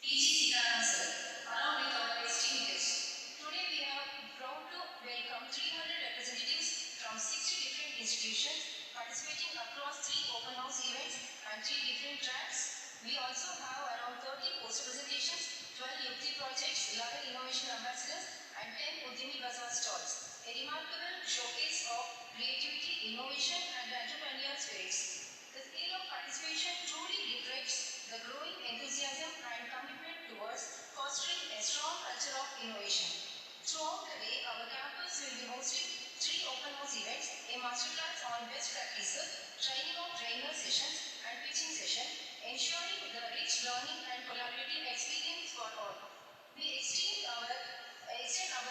PG Sitaram sir, along with our esteemed guests. Today we are proud to welcome 300 representatives from 60 different institutions participating across 3 open house events and 3 different tracks. We also have around 30 poster presentations, 12 Yukti projects, 11 innovation ambassadors, and 10 Udyami Bazaar stalls. A remarkable showcase of creativity, innovation, and entrepreneurial spirits. The scale of participation truly reflects the growing enthusiasm and commitment towards fostering a strong culture of innovation. Throughout the day, our campus will be hosting 3 open house events, a masterclass on best practices, training of trainer sessions, and pitching session, ensuring the rich learning and collaborative experience for all. We extend our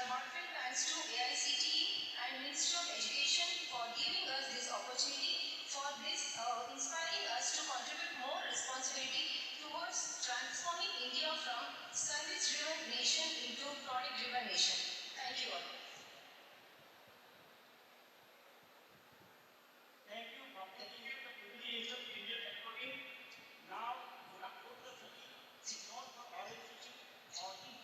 heartfelt thanks thanks to AICTE and Ministry of Education for giving us this opportunity for this inspiring us to contribute more responsibility towards transforming India from service-driven nation into product-driven nation. Thank you all. Thank you for taking the privilege of Indian economy. Now, Nagpur city is known for orange fishing or the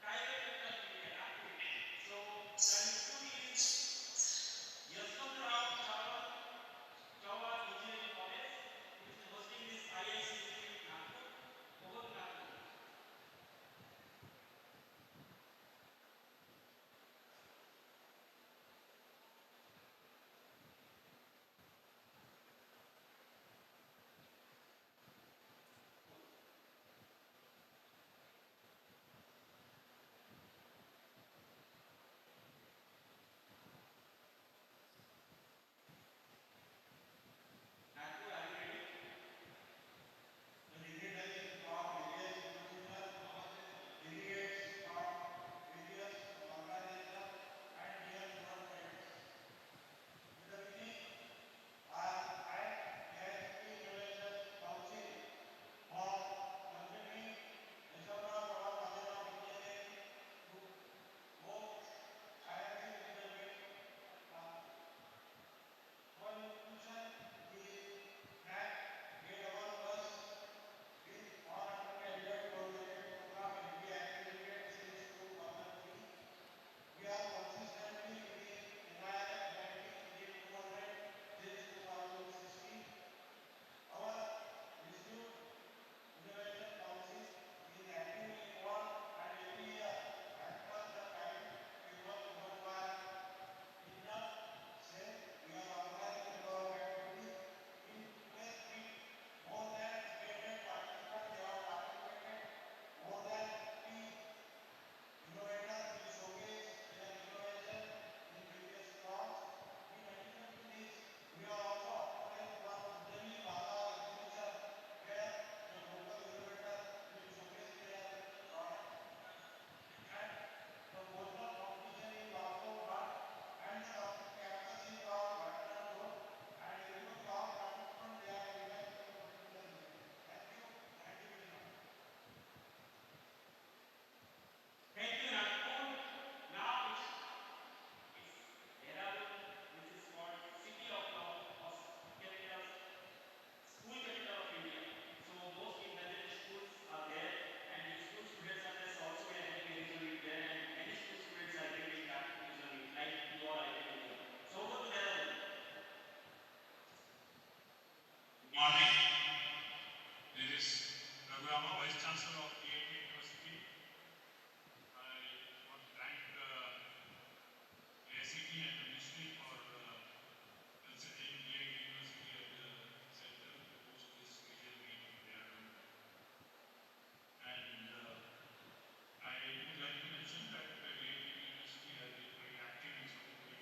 tiger of Indian activity. So, the institute is Yaswantrao Chawla Engineering College, which is hosting this IIC in Nagpur. Over to Nagpur. Nagpur, are you ready? Thank you, Nagpur. Now it's Dehradun, which is called City of Law, or capital, school capital of India. So most independent schools are there, and the school students are there. Also, we are having a regional meet there, and many school students are attending that regional meet, like you all are attending here. So over to Dehradun. Good morning. This is Raghuram, Vice Chancellor of IIT University. I want to thank AICT and the Ministry for considering IIT University as the center to host this regional meet in Dehradun. And I would like to mention that IIT University has been very active in supporting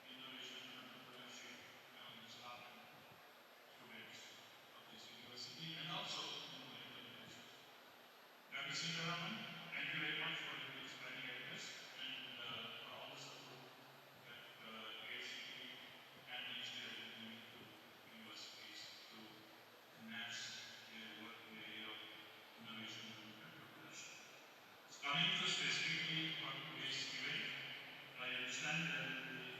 innovation and entrepreneurship among the staff and students of this university and also in the organizations. Dr. Sitaraman, thank you very much for your inspiring address and for all the support that AICT and Ministry are giving to universities to enhance their work in the area of innovation and entrepreneurship. Coming to specifically for today's event, I understand that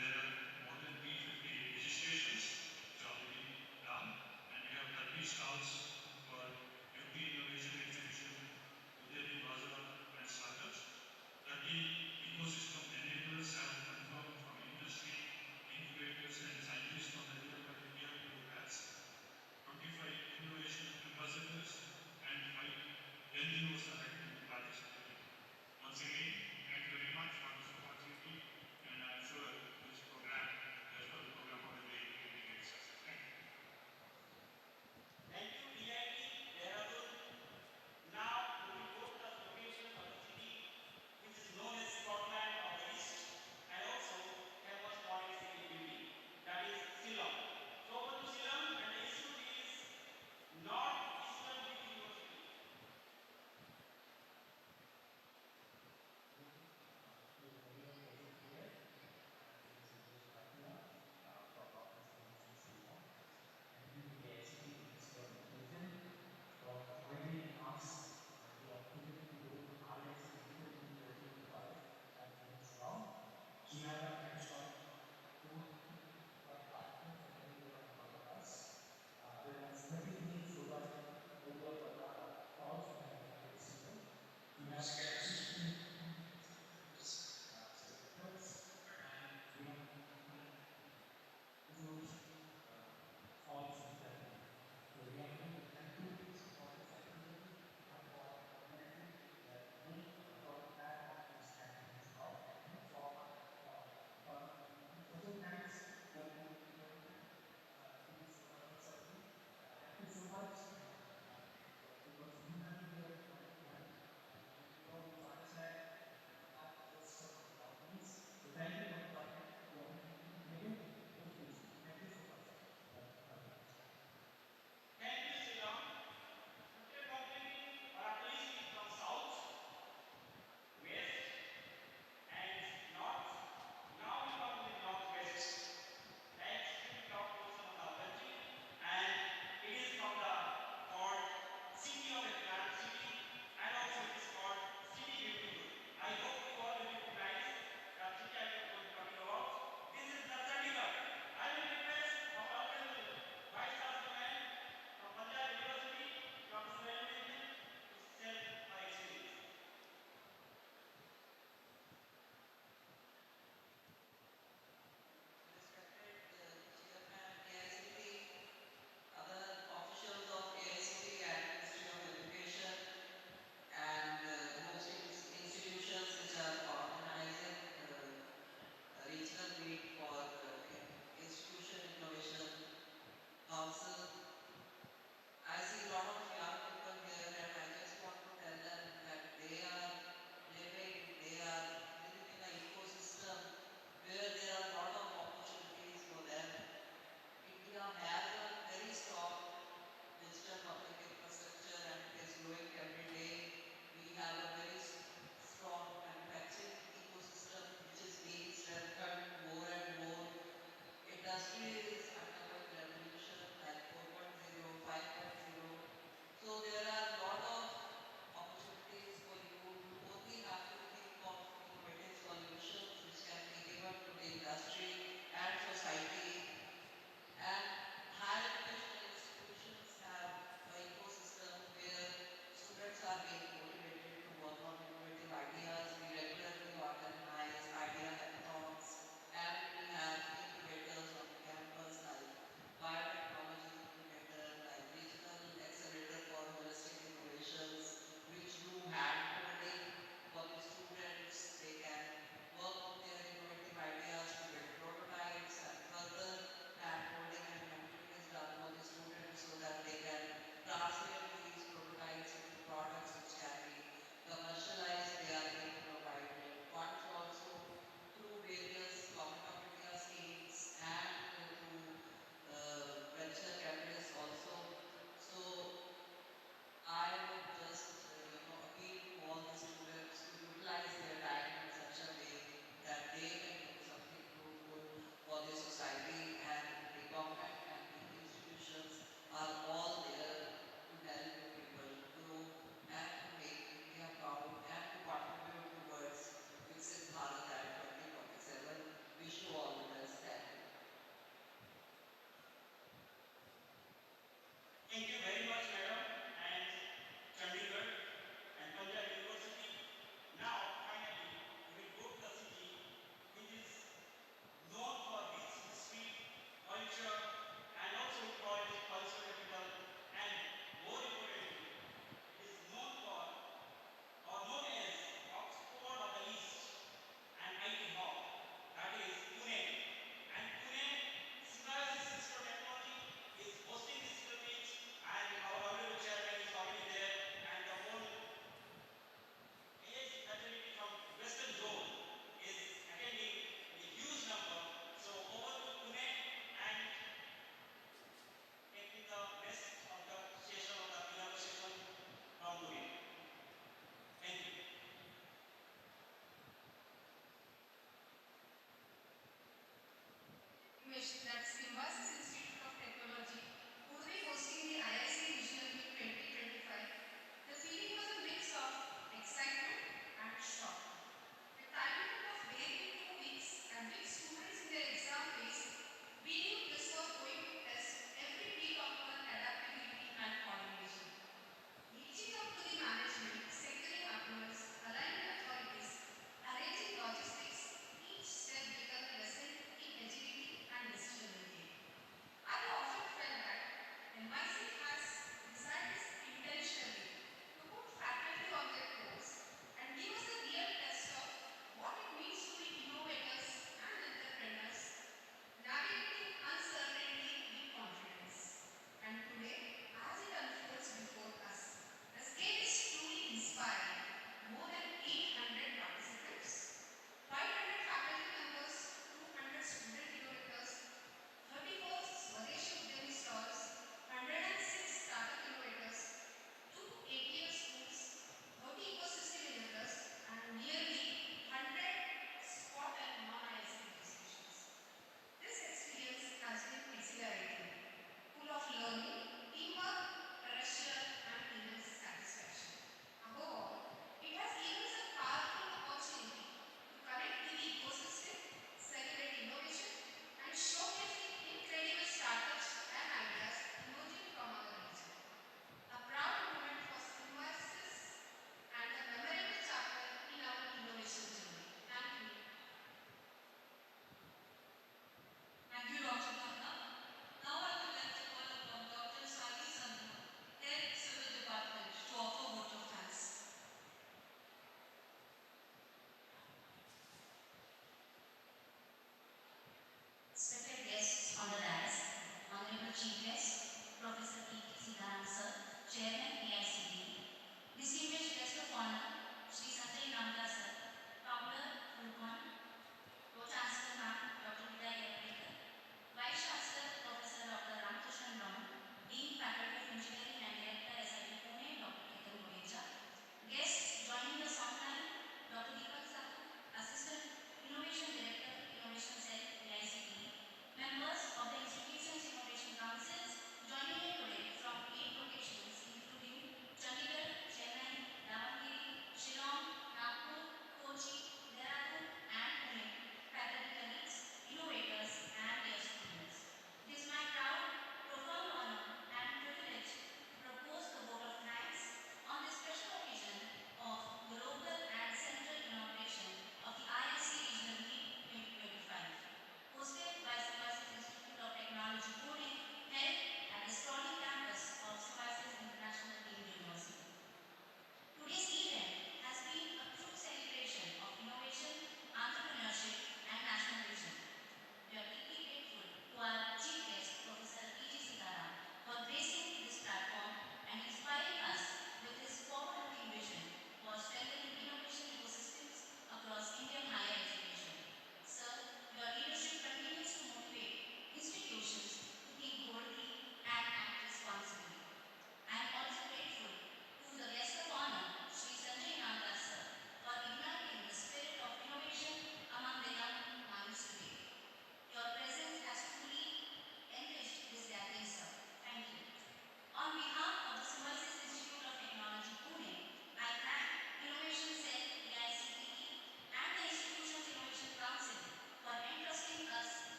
there are more than 350 registrations which are already done, and we have 30 stalls for 50 innovation exhibition within the Bazaar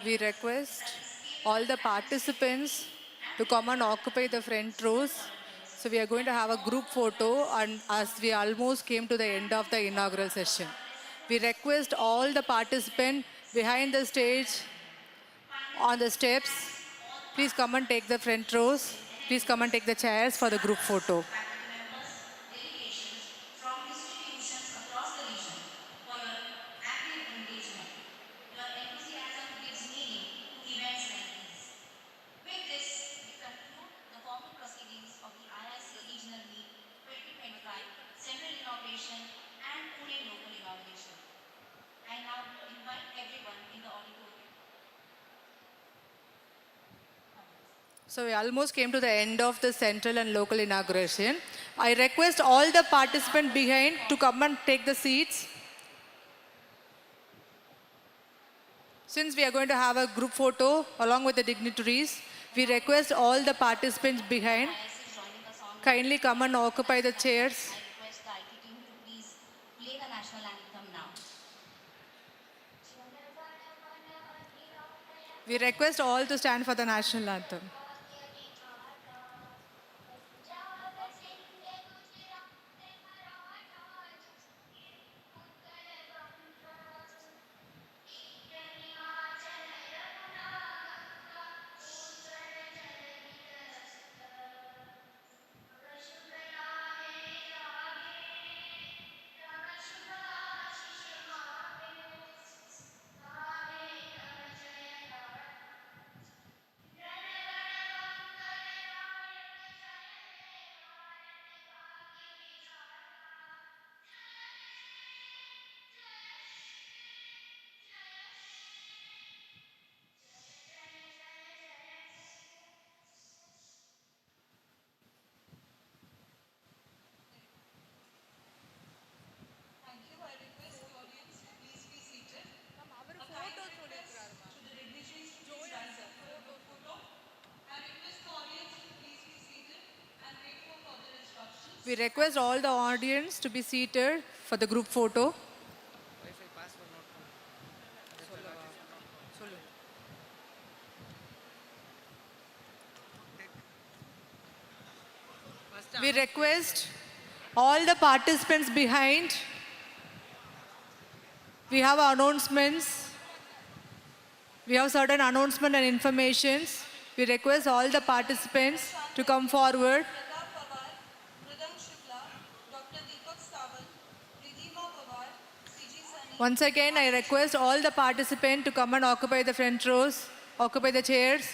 we request all the participants to come and occupy the front rows. So we are going to have a group photo, and as we almost came to the end of the inaugural session. We request all the participants behind the stage, on the steps, please come and take the front rows. Please come and take the chairs for the group photo. Faculty members, delegations from institutions across the region for your active engagement. Your enthusiasm gives meaning to events like these. With this, we conclude the formal proceedings of the IIC Regional Meet 2025 Central Inauguration and Pune Local Inauguration. I now invite everyone in the auditorium. So we almost came to the end of the central and local inauguration. I request all the participants behind to come and take the seats. Since we are going to have a group photo along with the dignitaries, we request all the participants behind kindly come and occupy the chairs. I request the IT team to please play the national anthem now. We request all to stand for the national anthem. We request all the audience to be seated for the group photo. We request all the participants behind. We have announcements. We have certain announcement and informations. We request all the participants to come forward. Once again, I request all the participants to come and occupy the front rows, occupy the chairs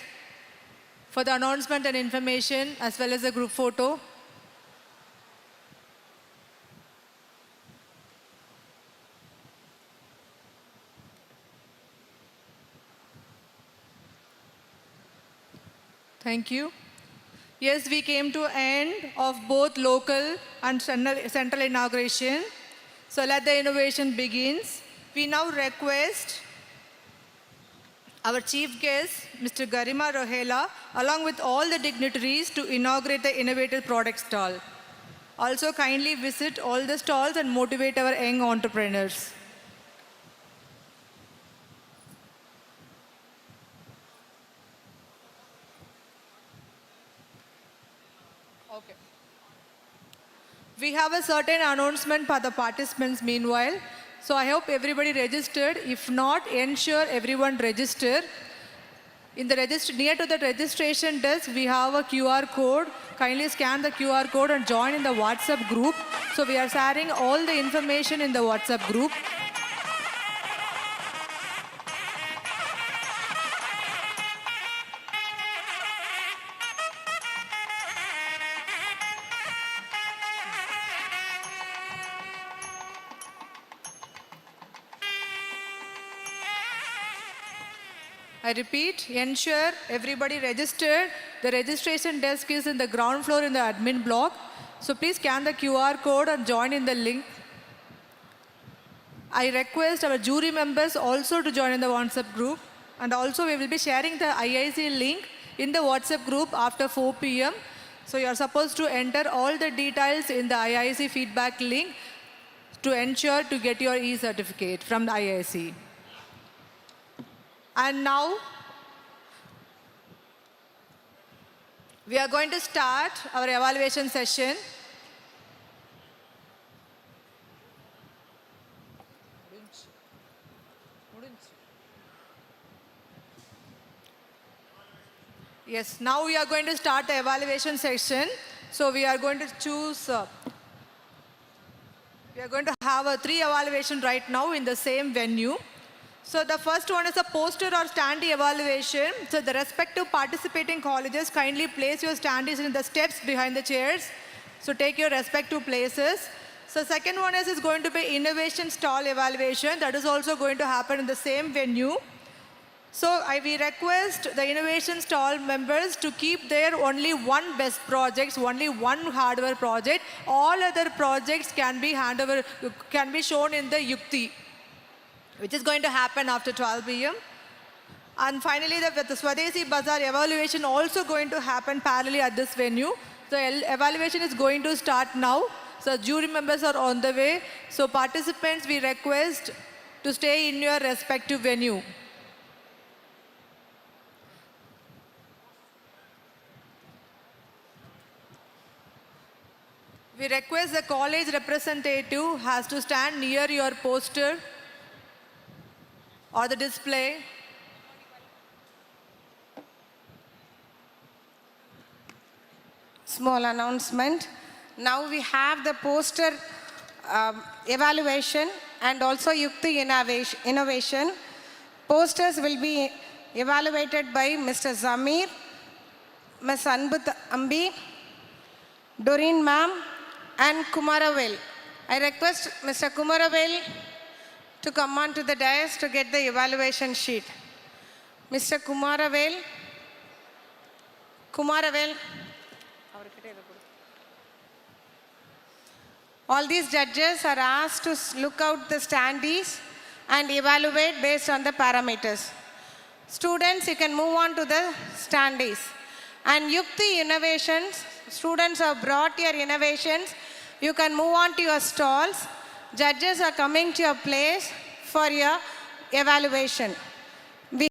for the announcement and information as well as the group photo. Thank you. Yes, we came to end of both local and central inauguration. So let the innovation begins. We now request our chief guest, Mr. Garima Rohela, along with all the dignitaries to inaugurate the innovative product stall. Also kindly visit all the stalls and motivate our young entrepreneurs. Okay. We have a certain announcement for the participants meanwhile. So I hope everybody registered. If not, ensure everyone register. In the near to the registration desk, we have a QR code. Kindly scan the QR code and join in the WhatsApp group. So we are sharing all the information in the WhatsApp group. I repeat, ensure everybody registered. The registration desk is in the ground floor in the admin block. So please scan the QR code and join in the link. I request our jury members also to join in the WhatsApp group. And also we will be sharing the IIC link in the WhatsApp group after 4 p.m. So you are supposed to enter all the details in the IIC feedback link to ensure to get your e-certificate from the IIC. And now, we are going to start our evaluation session. Yes, now we are going to start the evaluation session. So we are going to choose, we are going to have a 3 evaluation right now in the same venue. So the first one is a poster or standee evaluation. So the respective participating colleges kindly place your standees in the steps behind the chairs. So take your respective places. So second one is going to be innovation stall evaluation. That is also going to happen in the same venue. So we request the innovation stall members to keep there only one best projects, only one hardware project. All other projects can be shown in the Yukti, which is going to happen after 12 p.m. And finally, the Swadeshi Bazaar evaluation also going to happen parallelly at this venue. The evaluation is going to start now. So jury members are on the way. So participants, we request to stay in your respective venue. We request the college representative has to stand near your poster or the display. Small announcement. Now we have the poster evaluation and also Yukti innovation. Posters will be evaluated by Mr. Zamir, Ms. Anbut Ambi, Doreen ma'am, and Kumaravel. I request Mr. Kumaravel to come on to the dais to get the evaluation sheet. Mr. Kumaravel. All these judges are asked to look out the standees and evaluate based on the parameters. Students, you can move on to the standees. And Yukti innovations, students have brought your innovations. You can move on to your stalls. Judges are coming to your place for your evaluation.